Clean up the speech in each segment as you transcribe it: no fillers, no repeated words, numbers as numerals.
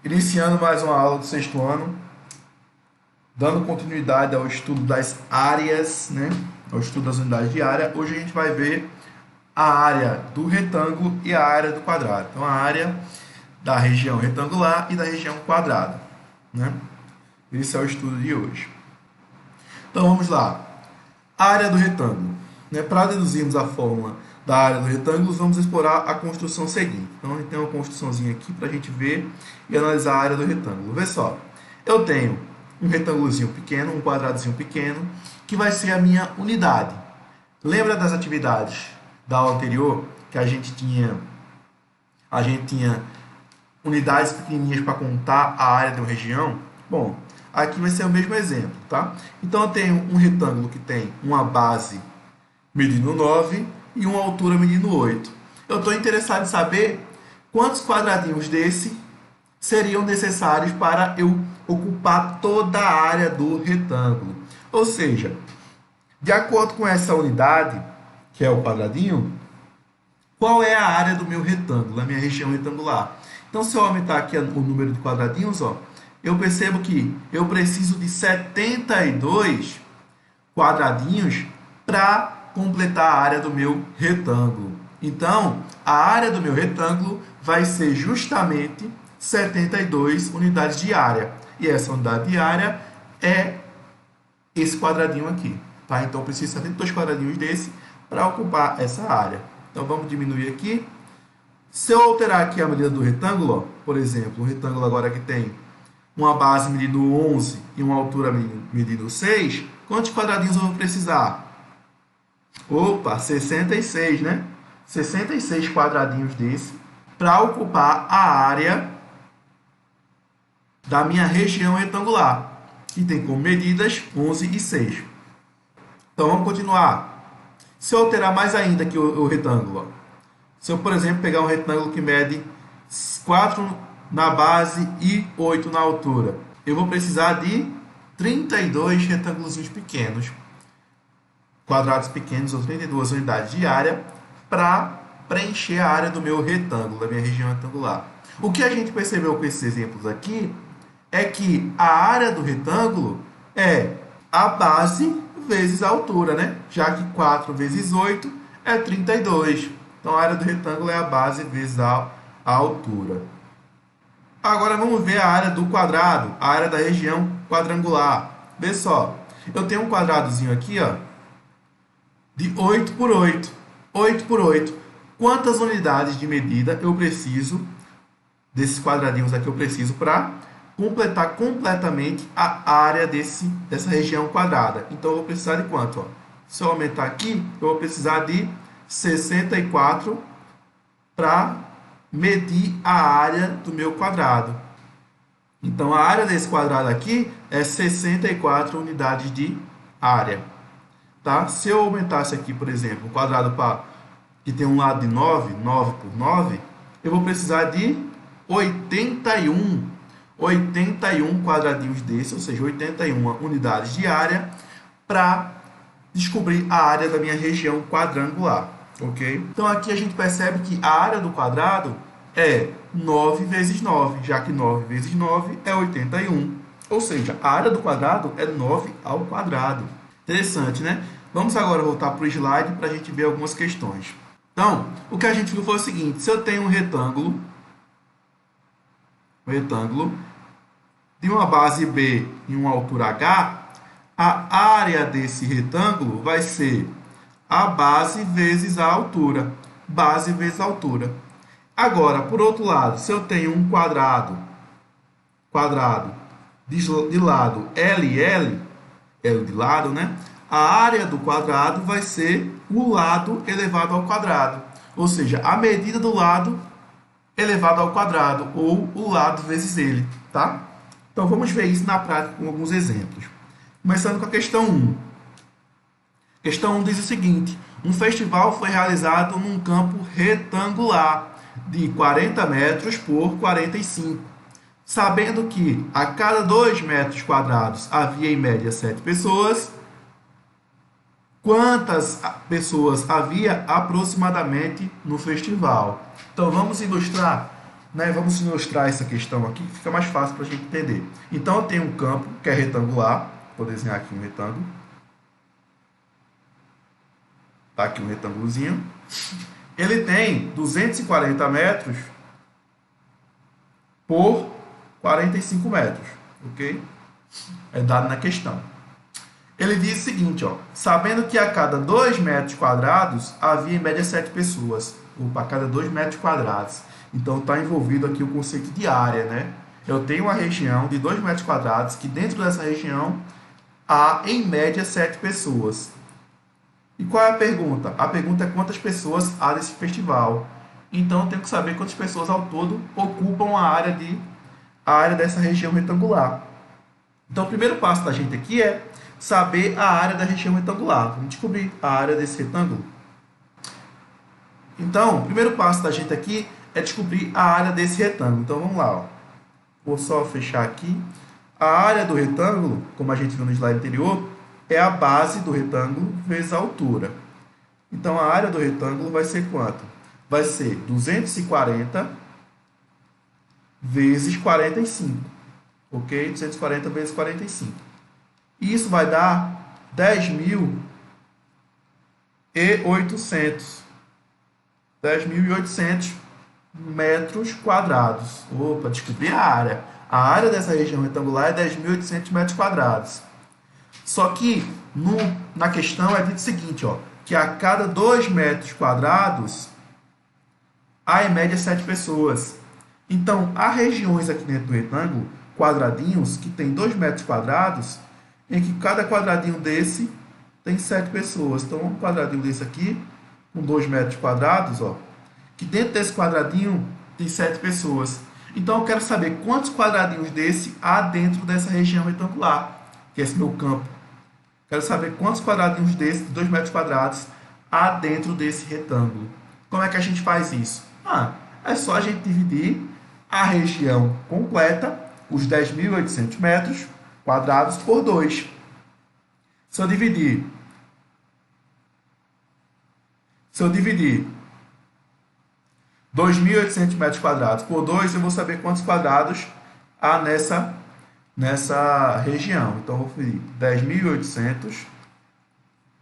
Iniciando mais uma aula do sexto ano, dando continuidade ao estudo das áreas, né? Ao estudo das unidades de área. Hoje a gente vai ver a área do retângulo e a área do quadrado. Então, a área da região retangular e da região quadrada, né? Esse é o estudo de hoje. Então, vamos lá. Área do retângulo. Né? Para deduzirmos a fórmula da área do retângulo, vamos explorar a construção seguinte. Então, a gente tem uma construçãozinha aqui para a gente ver e analisar a área do retângulo. Vê só, eu tenho um retângulozinho pequeno, um quadradozinho pequeno, que vai ser a minha unidade. Lembra das atividades da aula anterior, que a gente tinha unidades pequenininhas para contar a área de uma região? Bom, aqui vai ser o mesmo exemplo, tá? Então, eu tenho um retângulo que tem uma base medindo 9 e uma altura medindo 8. Eu estou interessado em saber quantos quadradinhos desse seriam necessários para eu ocupar toda a área do retângulo. Ou seja, de acordo com essa unidade, que é o quadradinho, qual é a área do meu retângulo, da minha região retangular? Então, se eu aumentar aqui o número de quadradinhos, ó, eu percebo que eu preciso de 72 quadradinhos para completar a área do meu retângulo. Então, a área do meu retângulo vai ser justamente 72 unidades de área. E essa unidade de área é esse quadradinho aqui. Tá? Então, eu preciso de 72 quadradinhos desse para ocupar essa área. Então, vamos diminuir aqui. Se eu alterar aqui a medida do retângulo, ó, por exemplo, o retângulo agora que tem uma base medindo 11 e uma altura medindo 6, quantos quadradinhos eu vou precisar? Opa, 66, né? 66 quadradinhos desse para ocupar a área da minha região retangular, que tem como medidas 11 e 6. Então, vamos continuar. Se eu alterar mais ainda aqui o retângulo, ó. Se eu, por exemplo, pegar um retângulo que mede 4 na base e 8 na altura, eu vou precisar de 32 retângulos pequenos, quadrados pequenos, ou 32 unidades de área, para preencher a área do meu retângulo, da minha região retangular. O que a gente percebeu com esses exemplos aqui é que a área do retângulo é a base vezes a altura, né? Já que 4 vezes 8 é 32. Então, a área do retângulo é a base vezes a altura. Agora, vamos ver a área do quadrado, a área da região quadrangular. Vê só, eu tenho um quadradozinho aqui, ó, de 8 por 8. 8 por 8. Quantas unidades de medida eu preciso, desses quadradinhos aqui, eu preciso para completar completamente a área dessa região quadrada? Então, eu vou precisar de quanto? Ó? Se eu aumentar aqui, eu vou precisar de 64 para medir a área do meu quadrado. Então, a área desse quadrado aqui é 64 unidades de área. Tá? Se eu aumentasse aqui, por exemplo, um quadrado que tem um lado de 9, 9 por 9, eu vou precisar de 81 quadradinhos desse, ou seja, 81 unidades de área para descobrir a área da minha região quadrangular. Ok? Então, aqui a gente percebe que a área do quadrado é 9 vezes 9, já que 9 vezes 9 é 81. Ou seja, a área do quadrado é 9 ao quadrado. Interessante, né? Vamos agora voltar para o slide para a gente ver algumas questões. Então, o que a gente viu foi o seguinte: se eu tenho um retângulo de uma base B e uma altura H, a área desse retângulo vai ser a base vezes a altura. Base vezes a altura. Agora, por outro lado, se eu tenho um quadrado de lado L e L de lado, né? A área do quadrado vai ser o lado elevado ao quadrado. Ou seja, a medida do lado elevado ao quadrado, ou o lado vezes ele, tá? Então, vamos ver isso na prática com alguns exemplos. Começando com a questão 1. Questão 1 diz o seguinte: um festival foi realizado num campo retangular de 40 metros por 45. Sabendo que a cada 2 metros quadrados havia em média 7 pessoas, quantas pessoas havia aproximadamente no festival? Então, vamos ilustrar né? Vamos ilustrar essa questão aqui, que fica mais fácil para a gente entender. Então, eu tenho um campo que é retangular. Vou desenhar aqui um retângulo. Tá aqui um retângulozinho. Ele tem 240 metros por 45 metros, ok? É dado na questão. Ele diz o seguinte, ó, sabendo que a cada 2 metros quadrados havia em média 7 pessoas. Opa, a cada 2 metros quadrados. Então está envolvido aqui o conceito de área, né? Eu tenho uma região de 2 metros quadrados que dentro dessa região há em média 7 pessoas. E qual é a pergunta? A pergunta é quantas pessoas há nesse festival. Então eu tenho que saber quantas pessoas ao todo ocupam a área dessa região retangular. Então o primeiro passo da gente aqui é saber a área da região retangular. Vamos descobrir a área desse retângulo. Então, o primeiro passo da gente aqui é descobrir a área desse retângulo. Então vamos lá, ó. Vou só fechar aqui. A área do retângulo, como a gente viu no slide anterior, é a base do retângulo vezes a altura. Então a área do retângulo vai ser quanto? Vai ser 240 vezes 45. Ok? 240 vezes 45. E isso vai dar 10.800. 10.800 metros quadrados. Opa, descobri a área. A área dessa região retangular é 10.800 metros quadrados. Só que na questão é dito o seguinte, ó, que a cada 2 metros quadrados há em média 7 pessoas. Então, há regiões aqui dentro do retângulo, quadradinhos, que tem 2 metros quadrados, em que cada quadradinho desse tem 7 pessoas. Então, um quadradinho desse aqui, com 2 metros quadrados, ó, que dentro desse quadradinho tem 7 pessoas. Então, eu quero saber quantos quadradinhos desse há dentro dessa região retangular, que é esse meu campo. Quero saber quantos quadradinhos desse, 2 metros quadrados, há dentro desse retângulo. Como é que a gente faz isso? É só a gente dividir a região completa, os 10.800 metros quadrados, por 2. Se eu dividir 2.800 metros quadrados por 2, eu vou saber quantos quadrados há nessa região. Então, eu vou dividir 10.800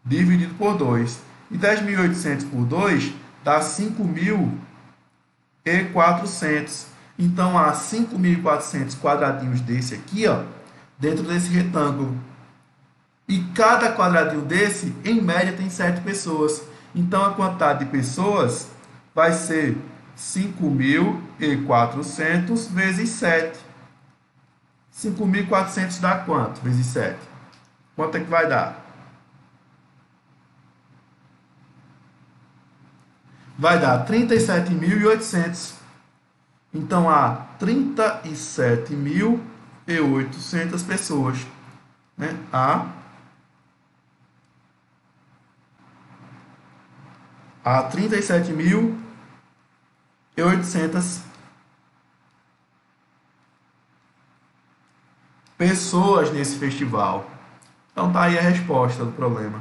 dividido por 2. E 10.800 por 2 dá 5.400. Então, há 5.400 quadradinhos desse aqui, ó, dentro desse retângulo. E cada quadradinho desse, em média, tem 7 pessoas. Então, a quantidade de pessoas vai ser 5.400 vezes 7. 5.400 dá quanto? Vezes 7. Quanto é que vai dar? Vai dar 37.800. Então, há 37.800 pessoas. Né? Há 37.800 pessoas nesse festival. Então tá aí a resposta do problema.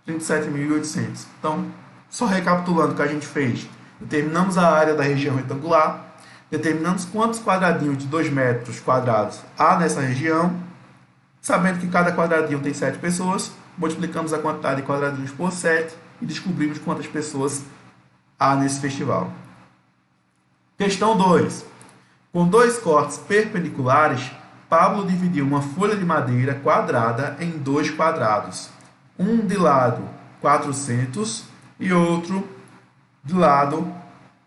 37.800. Então, só recapitulando o que a gente fez. Determinamos a área da região retangular, determinamos quantos quadradinhos de 2 metros quadrados há nessa região, sabendo que cada quadradinho tem 7 pessoas, multiplicamos a quantidade de quadradinhos por 7 e descobrimos quantas pessoas há nesse festival. Questão 2. Com 2 cortes perpendiculares, Pablo dividiu uma folha de madeira quadrada em 2 quadrados. Um de lado 400 e outro de lado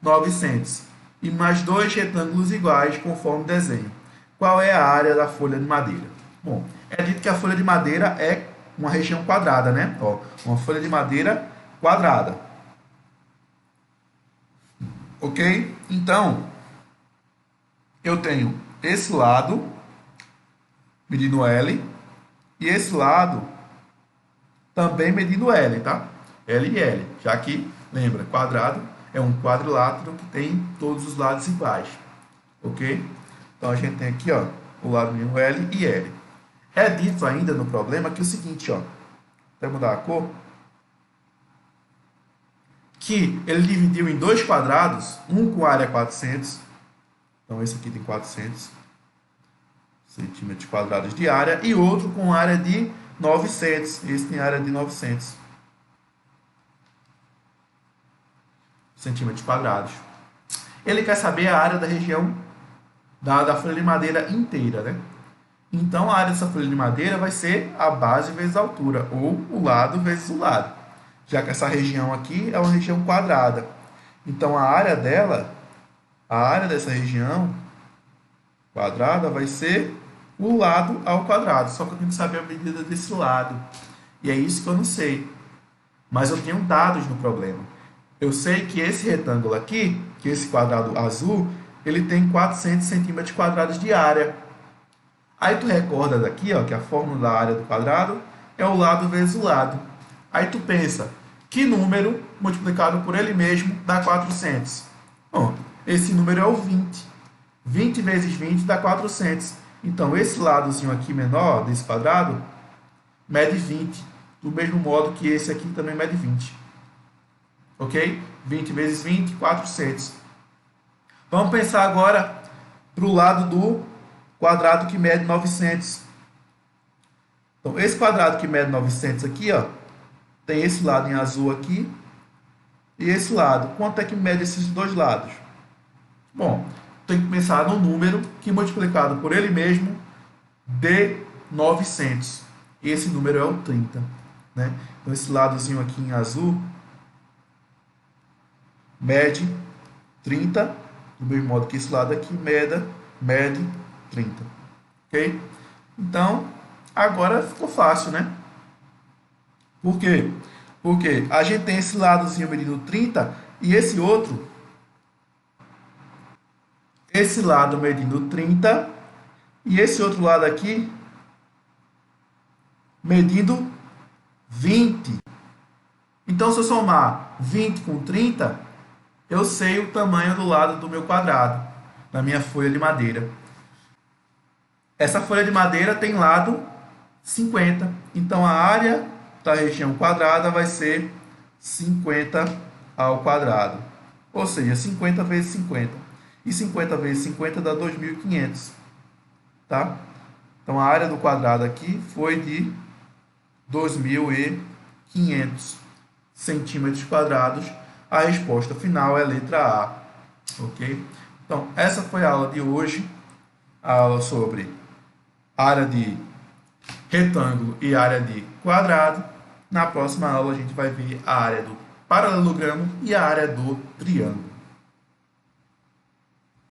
900. E mais 2 retângulos iguais conforme o desenho. Qual é a área da folha de madeira? Bom, é dito que a folha de madeira é uma região quadrada, né? Ó, uma folha de madeira quadrada. Ok? Então, eu tenho esse lado medindo L e esse lado também medindo L, tá? L e L, já que, lembra, quadrado é um quadrilátero que tem todos os lados iguais, ok? Então, a gente tem aqui, ó, o lado medindo L e L. É dito ainda no problema que é o seguinte, ó, até mudar a cor, que ele dividiu em 2 quadrados, um com área 400 Então, esse aqui tem 400 centímetros quadrados de área e outro com área de 900. Esse tem área de 900 centímetros quadrados. Ele quer saber a área da região da folha de madeira inteira, né? Então, a área dessa folha de madeira vai ser a base vezes a altura, ou o lado vezes o lado. Já que essa região aqui é uma região quadrada. Então, a área dessa região quadrada vai ser o lado ao quadrado. Só que eu tenho que saber a medida desse lado. E é isso que eu não sei. Mas eu tenho dados no problema. Eu sei que esse retângulo aqui, que esse quadrado azul, ele tem 400 centímetros quadrados de área. Aí tu recorda daqui, ó, que a fórmula da área do quadrado é o lado vezes o lado. Aí tu pensa, que número multiplicado por ele mesmo dá 400? Bom, esse número é o 20. 20 vezes 20 dá 400. Então, esse ladozinho aqui menor desse quadrado mede 20. Do mesmo modo que esse aqui também mede 20. Ok? 20 vezes 20, 400. Vamos pensar agora para o lado do quadrado que mede 900. Então, esse quadrado que mede 900 aqui, ó, tem esse lado em azul aqui e esse lado. Quanto é que mede esses dois lados? Bom, tem que pensar no número que multiplicado por ele mesmo dê 900. E esse número é o 30. Né? Então, esse ladozinho aqui em azul mede 30, do mesmo modo que esse lado aqui mede 30. Ok? Então, agora ficou fácil, né? Por quê? Porque a gente tem esse ladozinho medindo 30 e esse outro, esse lado medindo 30 e esse outro lado aqui medindo 20. Então, se eu somar 20 com 30, eu sei o tamanho do lado do meu quadrado, da minha folha de madeira. Essa folha de madeira tem lado 50. Então, a área da região quadrada vai ser 50 ao quadrado. Ou seja, 50 vezes 50. E 50 vezes 50 dá 2.500. Tá? Então, a área do quadrado aqui foi de 2.500 centímetros quadrados. A resposta final é a letra A. Ok? Então, essa foi a aula de hoje. A aula sobre área de retângulo e área de quadrado. Na próxima aula, a gente vai ver a área do paralelogramo e a área do triângulo.